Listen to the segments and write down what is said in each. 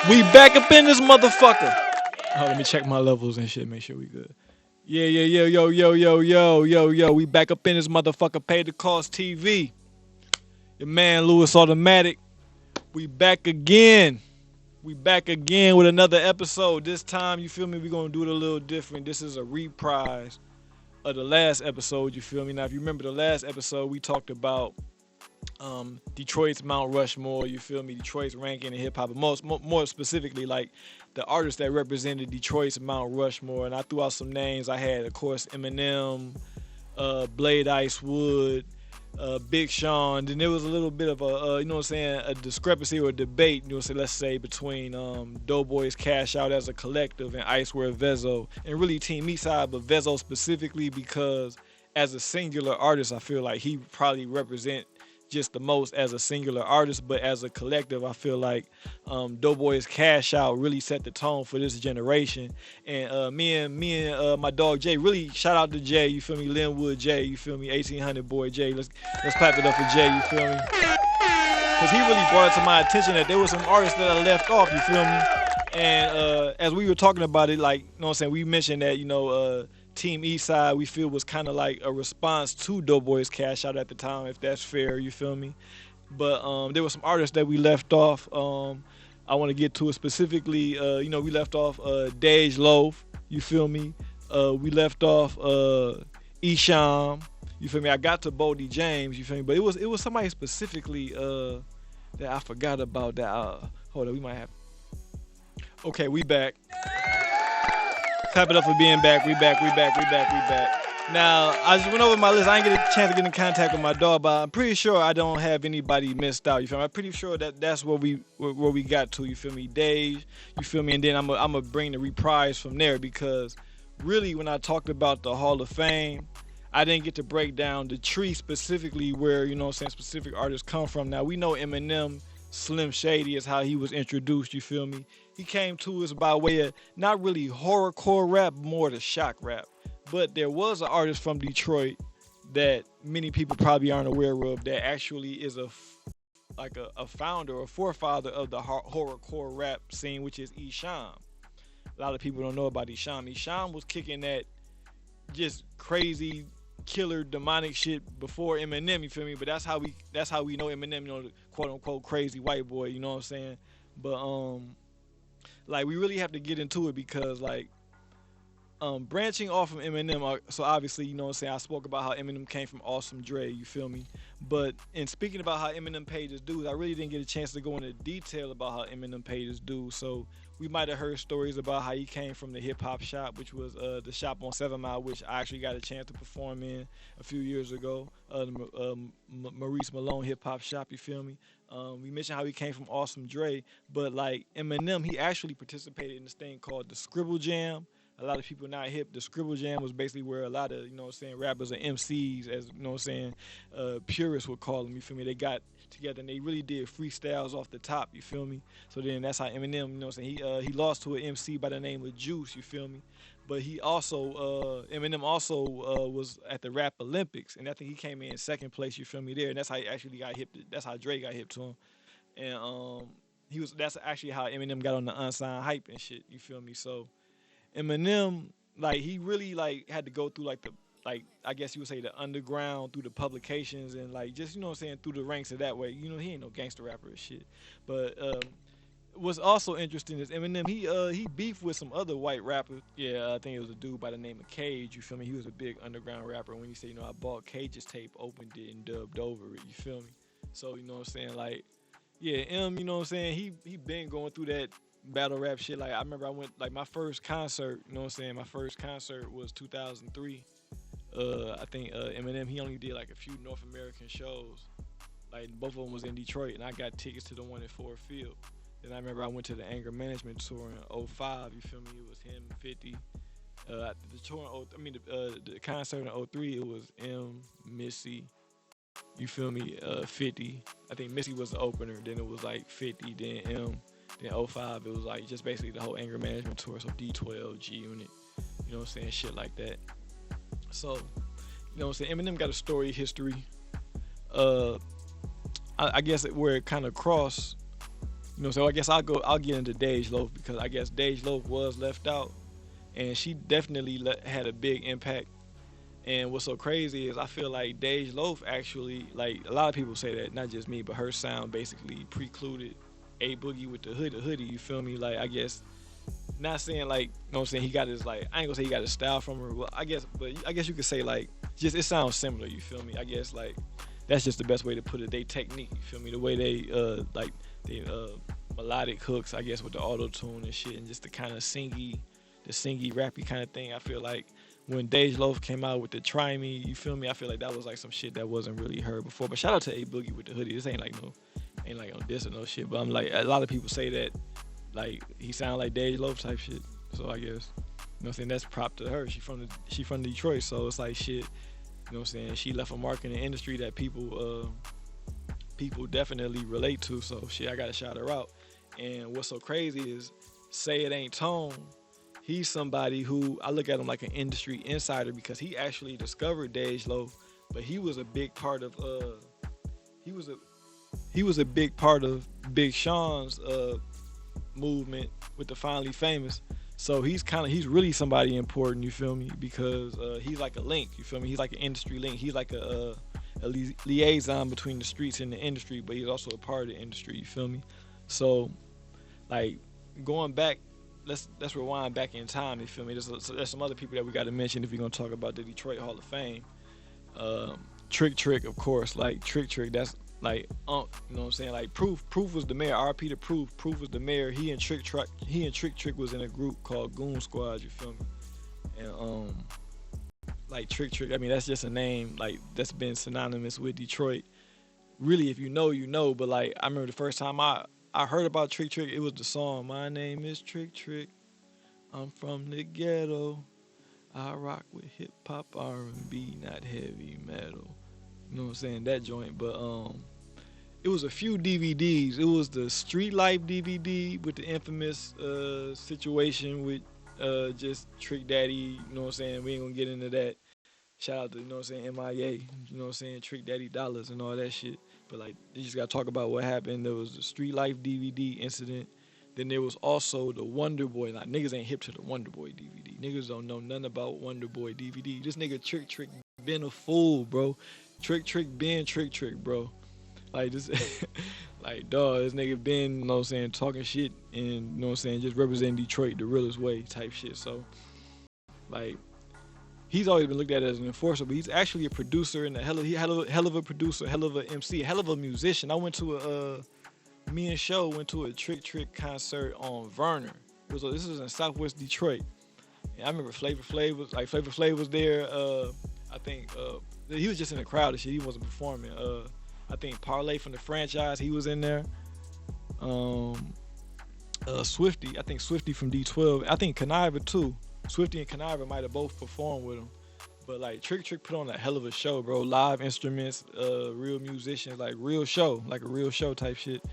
We back up in this motherfucker. Oh, let me check my levels and shit. Make sure we good. Yeah, yeah, yeah, yo, yo, yo, yo, yo, yo. We back up in this motherfucker. Pay the cost TV. Your man Lewis Automatic. We back again. We back again with another episode. This time, you feel me? We gonna do it a little different. This is a reprise of the last episode. You feel me? Now, if you remember the last episode, we talked about Detroit's Mount Rushmore. You feel me? Detroit's ranking in hip hop, but more specifically, like the artists that represented Detroit's Mount Rushmore. And I threw out some names. I had, of course, Eminem, Blade Ice Wood, Big Sean. Then there was a little bit of a, you know what I'm saying, a discrepancy or a debate, you know what I'm saying, let's say, between Doughboy's Cash Out as a collective and Icewear Vezo. And really Team Eastside, but Vezo specifically because as a singular artist, I feel like he probably represent just the most as a singular artist, but as a collective, I feel like Doughboy's Cash Out really set the tone for this generation. And me and my dog Jay, really shout out to Jay. You feel me? Linwood Jay. You feel me? 1800 boy Jay. Let's clap it up for Jay. You feel me? Because he really brought it to my attention that there were some artists that I left off. You feel me? And as we were talking about it, like, you know what I'm saying, we mentioned that, Team Eastside, we feel was kind of like a response to Doughboy's Cash Out at the time, if that's fair, you feel me? But there were some artists that we left off. I want to get to it specifically. We left off Dej Loaf, you feel me? We left off Esham, you feel me? I got to Bodie James, you feel me? But it was somebody specifically that I forgot about that. Hold on, we might have. Okay, we back. Clap it up for being back. We back. Now, I just went over my list. I didn't get a chance to get in contact with my dog, but I'm pretty sure I don't have anybody missed out. You feel me? I'm pretty sure that's where we got to. You feel me? Dave. You feel me? And then I'm gonna bring the reprise from there because really, when I talked about the Hall of Fame, I didn't get to break down the tree specifically where, you know what I'm saying, specific artists come from. Now, we know Eminem, Slim Shady is how he was introduced, you feel me? He came to us by way of not really horrorcore rap, more the shock rap. But there was an artist from Detroit that many people probably aren't aware of that actually is a founder or forefather of the horrorcore rap scene, which is Esham. A lot of people don't know about Esham. Esham was kicking that just crazy killer demonic shit before Eminem, you feel me? But that's how we know Eminem, you know, the quote unquote crazy white boy, you know what I'm saying? But like we really have to get into it because like branching off from Eminem, so obviously, you know what I'm saying, I spoke about how Eminem came from Awesome Dre, you feel me? But in speaking about how Eminem paid his dues, I really didn't get a chance to go into detail about how Eminem paid his dues. So we might have heard stories about how he came from the hip hop shop, which was the shop on 7 Mile, which I actually got a chance to perform in a few years ago. Maurice Malone hip hop shop, you feel me? We mentioned how he came from Awesome Dre, but like Eminem, he actually participated in this thing called the Scribble Jam. A lot of people not hip. The Scribble Jam was basically where a lot of, you know what I'm saying, rappers and MCs, as you know what I'm saying, purists would call them, you feel me? They got together and they really did freestyles off the top, you feel me? So then that's how Eminem, you know what I'm saying, he lost to an MC by the name of Juice, you feel me? But he also, Eminem also was at the Rap Olympics, and I think he came in second place, you feel me, there, and that's how he actually got hip, that's how Dre got hip to him. And that's actually how Eminem got on the unsigned hype and shit, you feel me? So Eminem, like he really like had to go through like the like I guess you would say the underground through the publications and like just you know what I'm saying through the ranks of that way. You know he ain't no gangster rapper or shit. But what's also interesting is Eminem he beefed with some other white rappers. Yeah, I think it was a dude by the name of Cage. You feel me? He was a big underground rapper. When you say I bought Cage's tape, opened it and dubbed over it. You feel me? So you know what I'm saying like yeah, you know what I'm saying he been going through that battle rap shit. Like I remember I went like my first concert, you know what I'm saying? My first concert was 2003. I think Eminem he only did like a few North American shows. Like both of them was in Detroit and I got tickets to the one at Ford Field. Then I remember I went to the Anger Management tour in '05, you feel me? It was him, 50. The tour the concert in '03 it was M, Missy, you feel me? 50. I think Missy was the opener, then it was like 50, then M. Then '05, it was like just basically the whole anger management tour, so D12, G Unit, you know what I'm saying, shit like that. So, you know what I'm saying, Eminem got a story history. I guess where it kind of crossed So I guess I'll get into Dej Loaf because I guess Dej Loaf was left out, and she definitely had a big impact. And what's so crazy is I feel like Dej Loaf actually, like a lot of people say that, not just me, but her sound basically precluded A Boogie with the hoodie. You feel me? Like I guess not saying like, what I'm saying, he got his like, I ain't gonna say he got his style from her. Well, but I guess you could say like, just it sounds similar. You feel me? I guess like that's just the best way to put it. They technique. You feel me? The way they like they melodic hooks. I guess with the auto tune and shit, and just the kind of the singy rappy kind of thing. I feel like when Dej Loaf came out with the Try Me, you feel me? I feel like that was like some shit that wasn't really heard before. But shout out to A Boogie with the hoodie. This ain't like on this or no shit. But I'm like, a lot of people say that like he sound like Dej Loaf type shit. So I guess, what I'm saying, that's prop to her. She from Detroit, so it's like shit. What I'm saying, she left a mark in the industry that people definitely relate to. So shit, I gotta shout her out. And what's so crazy is, Say It Ain't Tone. He's somebody who I look at him like an industry insider because he actually discovered Dej Loaf, but he was a big part of he was a big part of Big Sean's movement with the Finally Famous. So he's really somebody important, you feel me? Because he's like a link, you feel me? He's like an industry link. He's like a liaison between the streets and the industry, but he's also a part of the industry, you feel me? So like going back, let's rewind back in time, you feel me? There's some other people that we got to mention if we're gonna talk about the Detroit Hall of Fame. Trick, of course, like Trick. That's like, you know what I'm saying? Like Proof was the mayor. RP to Proof was the mayor. He and Trick was in a group called Goon Squad. You feel me? And like Trick. I mean, that's just a name like that's been synonymous with Detroit. Really, if you know, you know. But like, I remember the first time I heard about Trick, it was the song "My Name Is Trick. I'm from the ghetto. I rock with hip hop, R&B, not heavy metal." You know what I'm saying? That joint. But it was a few DVDs. It was the Street Life DVD with the infamous situation with just Trick Daddy. You know what I'm saying? We ain't gonna get into that. Shout out to, you know what I'm saying, MIA. You know what I'm saying? Trick Daddy Dollars and all that shit. But like, you just gotta talk about what happened. There was the Street Life DVD incident. Then there was also the Wonder Boy. Like, niggas ain't hip to the Wonder Boy DVD. Niggas don't know nothing about Wonder Boy DVD. This nigga Trick been a fool, bro. Trick been Trick, bro. Like this, like dog, this nigga been, you know what I'm saying, talking shit and, you know what I'm saying, just representing Detroit the realest way type shit. So, like, he's always been looked at as an enforcer, but he's actually a producer and hell of a producer, hell of a MC, hell of a musician. I went to me and Show went to a Trick concert on Verner. This was in Southwest Detroit. And I remember Flavor Flav was there. I think he was just in the crowd and shit. He wasn't performing. I think Parlay from the franchise, he was in there. Swifty, I think Swifty from D12. I think Conniver too. Swifty and Conniver might have both performed with him. But like Trick put on a hell of a show, bro. Live instruments, real musicians, like real show, like a real show type shit.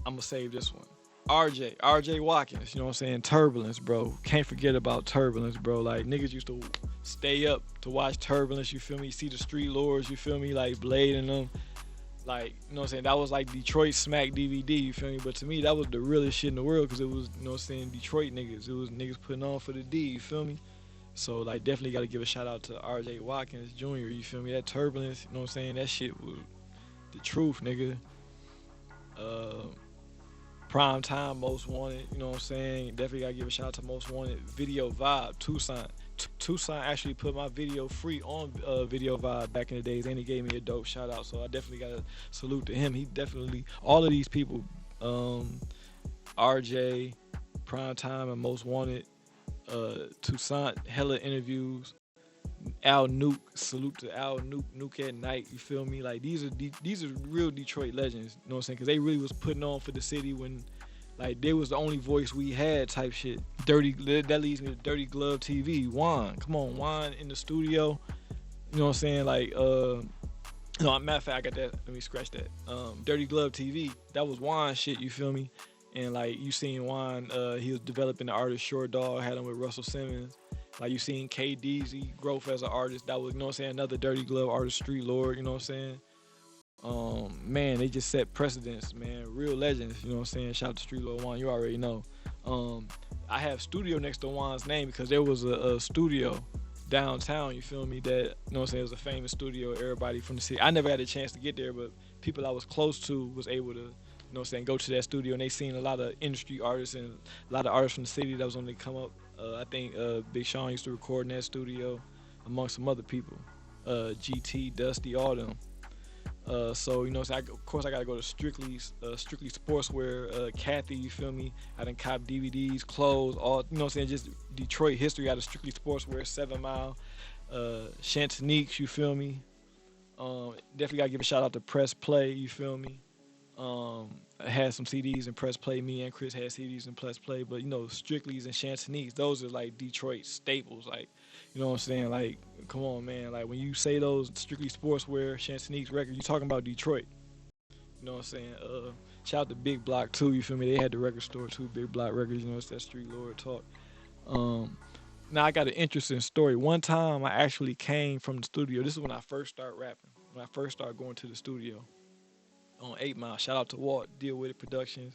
I'm gonna save this one. RJ Watkins, you know what I'm saying? Turbulence, bro. Can't forget about Turbulence, bro. Like, niggas used to stay up to watch Turbulence, you feel me? See the Street Lords, you feel me? Like, Blade and them. Like, you know what I'm saying? That was like Detroit Smack DVD, you feel me? But to me, that was the realest shit in the world because it was, you know what I'm saying, Detroit niggas. It was niggas putting on for the D, you feel me? So, like, definitely got to give a shout out to RJ Watkins Jr., you feel me? That Turbulence, you know what I'm saying? That shit was the truth, nigga. Prime Time, Most Wanted, you know what I'm saying? Definitely gotta give a shout out to Most Wanted. Video Vibe, Tucson. Tucson actually put my video free on Video Vibe back in the days, and he gave me a dope shout out. So I definitely gotta salute to him. He definitely, all of these people, RJ, Prime Time, and Most Wanted, Tucson, hella interviews. Al Nuke, salute to Al Nuke at Night, you feel me? Like, these are real Detroit legends, you know what I'm saying? Because they really was putting on for the city when, like, they was the only voice we had type shit. That leads me to Dirty Glove TV. Juan, come on, Juan in the studio, you know what I'm saying? Like, no, matter of fact, I got that, let me scratch that. Dirty Glove TV, that was Juan shit, you feel me? And, like, you seen Juan, he was developing the artist Short Dog, had him with Russell Simmons. Like, you seen KDZ growth as an artist. That was, you know what I'm saying, another Dirty Glove artist, Street Lord, you know what I'm saying? Man, they just set precedents, man. Real legends, you know what I'm saying? Shout out to Street Lord Juan, you already know. Um, I have studio next to Juan's name because there was a studio downtown, you feel me, that, you know what I'm saying, it was a famous studio, everybody from the city. I never had a chance to get there, but people I was close to was able to, you know what I'm saying, go to that studio, and they seen a lot of industry artists and a lot of artists from the city that was on the come up. I think Big Sean used to record in that studio, amongst some other people. GT, Dusty, all them. So you know, so of course I gotta go to Strictly Sportswear. Kathy, you feel me? I done cop DVDs, clothes, all, you know what I'm saying, just Detroit history out of Strictly Sportswear, 7 Mile, Chantiniques, you feel me? Definitely gotta give a shout out to Press Play, you feel me? I had some CDs in Press Play. Me and Chris had CDs in Press Play, but you know, Strictly's and Chantiniques, those are like Detroit staples. Like, you know what I'm saying? Like, come on, man. Like, when you say those Strictly Sportswear, Chantiniques records, you talking about Detroit. You know what I'm saying? Shout out to Big Block too. You feel me? They had the record store too, Big Block Records. You know, it's that Street Lord talk. Now I got an interesting story. One time I actually came from the studio. This is when I first started rapping. When I first started going to the studio on 8 Mile. Shout out to Walt, Deal With It Productions,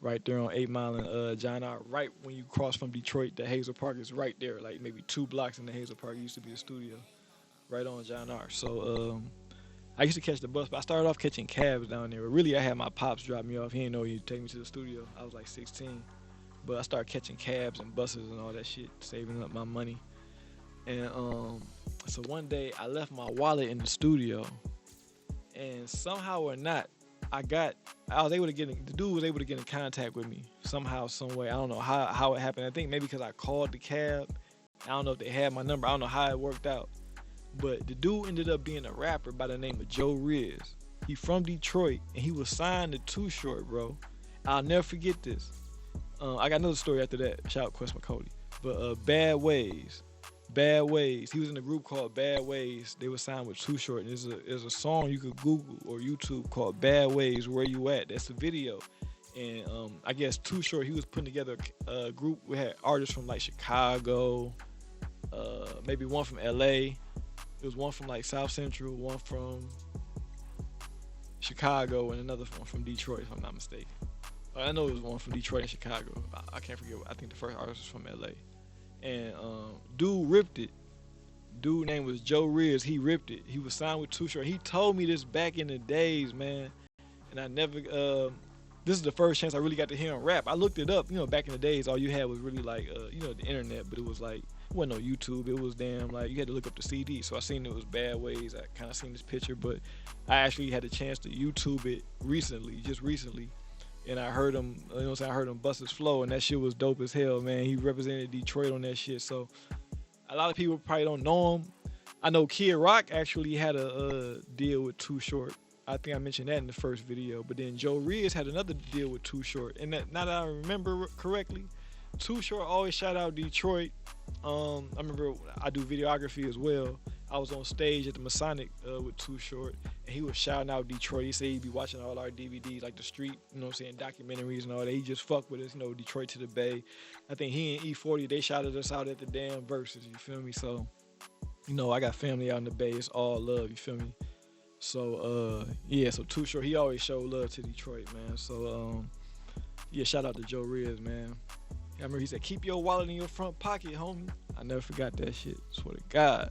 right there on 8 Mile and John R. Right when you cross from Detroit, the Hazel Park is right there, like maybe 2 blocks in the Hazel Park. It used to be a studio, right on John R. So I used to catch the bus, but I started off catching cabs down there. But really, I had my pops drop me off. He didn't know he'd take me to the studio. I was like 16, but I started catching cabs and buses and all that shit, saving up my money. And so one day I left my wallet in the studio, and somehow or not, I was able to the dude was able to get in contact with me somehow, some way. I don't know how it happened. I think maybe because I called the cab. I don't know if they had my number. I don't know how it worked out. But the dude ended up being a rapper by the name of Joe Riz. He from Detroit, and he was signed to Too Short, bro. I'll never forget this. I got another story after that. Shout out Quest McCody. But Bad Ways. Bad Ways. He was in a group called Bad Ways. They were signed with Too Short. And there's a song you could Google or YouTube called Bad Ways, Where You At? That's a video. And I guess Too Short, he was putting together a group. We had artists from like Chicago, maybe one from LA. There was one from like South Central, one from Chicago, and another one from Detroit, if I'm not mistaken. I know it was one from Detroit and Chicago. I can't forget. I think the first artist was from LA. And dude ripped it. Dude name was Joe Riz. He ripped it. He was signed with Too Short. He told me this back in the days, man. And I never. This is the first chance I really got to hear him rap. I looked it up. You know, back in the days, all you had was really like, you know, the internet. But it was like, it wasn't no YouTube. It was damn like you had to look up the CD. So I seen it was Bad Ways. I kind of seen this picture, but I actually had a chance to YouTube it recently, just recently. And I heard him, you know what I'm saying? I heard him bust his flow, and that shit was dope as hell, man. He represented Detroit on that shit. So a lot of people probably don't know him. I know Kid Rock actually had a deal with Too Short. I think I mentioned that in the first video. But then Joe Riz had another deal with Too Short. And that, now that I remember correctly, Too Short always shout out Detroit. I remember I do videography as well. I was on stage at the Masonic with Too Short, and he was shouting out Detroit. He said he'd be watching all our DVDs, like the street, you know what I'm saying, documentaries and all that. He just fucked with us, you know, Detroit to the Bay. I think he and E40, they shouted us out at the damn verses, you feel me? So, you know, I got family out in the Bay. It's all love, you feel me? So, yeah, so Too Short, he always showed love to Detroit, man. So, yeah, shout out to Joe Riz, man. I remember he said, keep your wallet in your front pocket, homie. I never forgot that shit, swear to God.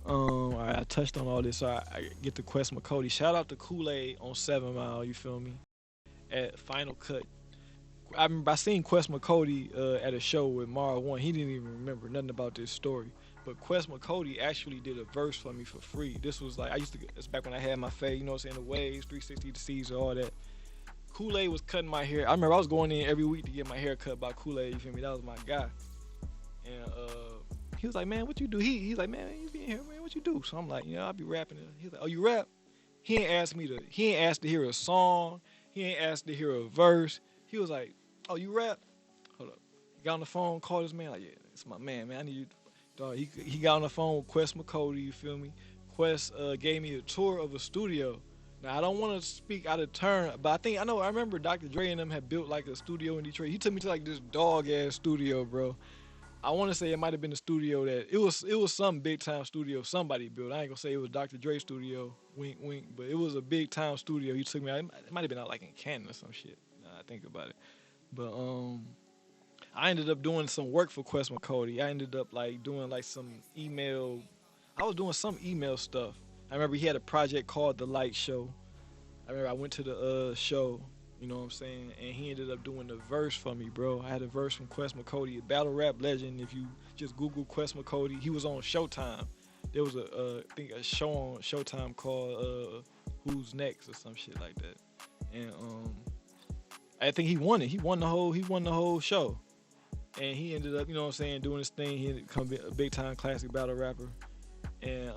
All right, I touched on all this, so I get to Quest McCody. Shout out to Kool-Aid on 7 Mile, you feel me? At Final Cut. I remember I seen Quest McCody at a show with Mara One. He didn't even remember nothing about this story. But Quest McCody actually did a verse for me for free. This was like, it's back when I had my fade, you know what I'm saying, the waves, 360 to Caesar, all that. Kool-Aid was cutting my hair. I remember I was going in every week to get my hair cut by Kool-Aid, you feel me? That was my guy. And he was like, man, what you do? He's like, man, you be in here, man, what you do? So I'm like, you know, I'll be rapping. He's like, oh, you rap? He ain't asked to hear a song. He ain't asked to hear a verse. He was like, oh, you rap? Hold up. He got on the phone, called his man, like, yeah, it's my man, I need you. Dog, he got on the phone with Quest McCody, you feel me? Quest gave me a tour of a studio. Now, I don't want to speak out of turn, but I remember Dr. Dre and them had built like a studio in Detroit. He took me to like this dog-ass studio, bro. I want to say it might have been the studio that it was some big time studio somebody built. I ain't gonna say it was Dr. Dre studio, wink wink, but it was a big time studio. He took me out. It might have been out like in Canada or some shit. Now I think about it, but I ended up doing some work for Quest McCody. I ended up like doing like some email. I was doing some email stuff. I remember he had a project called The Light Show. I remember I went to the show, you know what I'm saying, and he ended up doing the verse for me, bro. I had a verse from Quest McCody, a battle rap legend. If you just Google Quest McCody, he was on Showtime. There was I think a show on Showtime called Who's Next or some shit like that. And I think he won it. He won the whole show. And he ended up, you know what I'm saying, doing his thing. He ended up becoming a big time classic battle rapper. And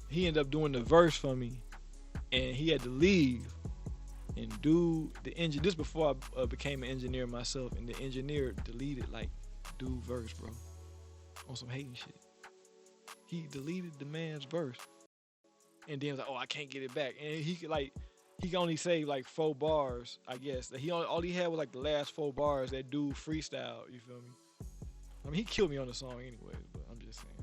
he ended up doing the verse for me. And he had to leave and do the engine. This before I became an engineer myself. And the engineer deleted like dude verse, bro. On some hating shit. He deleted the man's verse. And then was like, oh, I can't get it back. And he could only say like 4 bars, I guess. All he had was like the last 4 bars. That dude freestyle, you feel me? I mean, he killed me on the song anyways, but I'm just saying.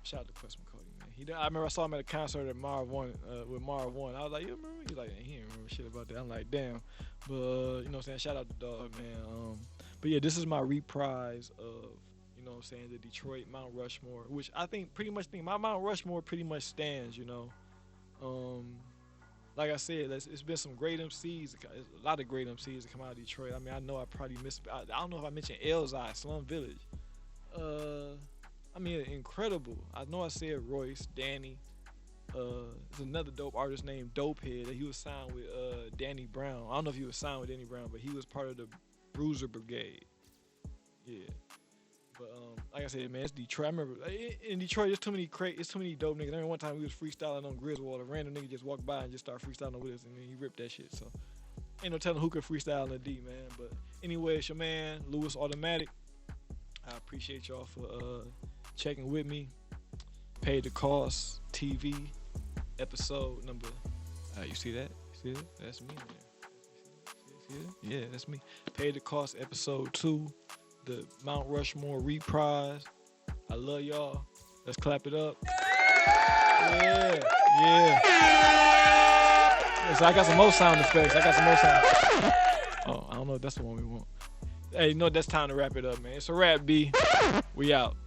Shout out to Quest McCody, man. I remember I saw him at a concert at Marv One with Marv One. I was like, you remember? He's like, he didn't remember shit about that. I'm like, damn. But you know what I'm saying? Shout out to dog, man. But yeah, this is my reprise of, you know what I'm saying, the Detroit Mount Rushmore, which I think my Mount Rushmore pretty much stands, you know. Like I said, it's been some great MCs, a lot of great MCs that come out of Detroit. I mean, I know I probably missed, I don't know if I mentioned Elzai, Slum Village. I mean, incredible. I know I said Royce, Danny. There's another dope artist named Dopehead. He was signed with Danny Brown. I don't know if he was signed with Danny Brown, but he was part of the Bruiser Brigade. Yeah. But like I said, man, it's Detroit. I remember in Detroit, it's too many dope niggas. I remember one time we was freestyling on Griswold. A random nigga just walked by and just started freestyling with us, and then he ripped that shit. So ain't no telling who could freestyle in the D, man. But anyway, it's your man Lewis Automatic. I appreciate y'all for checking with me. Paid the Cost TV episode number. You see that? You see that? That's me, man. See that? Yeah, that's me. Paid the Cost episode 2. The Mount Rushmore reprise. I love y'all. Let's clap it up. Yeah. So I got some more sound effects. Oh, I don't know if that's the one we want. Hey, you know that's time to wrap it up, man. It's a wrap, B. We out.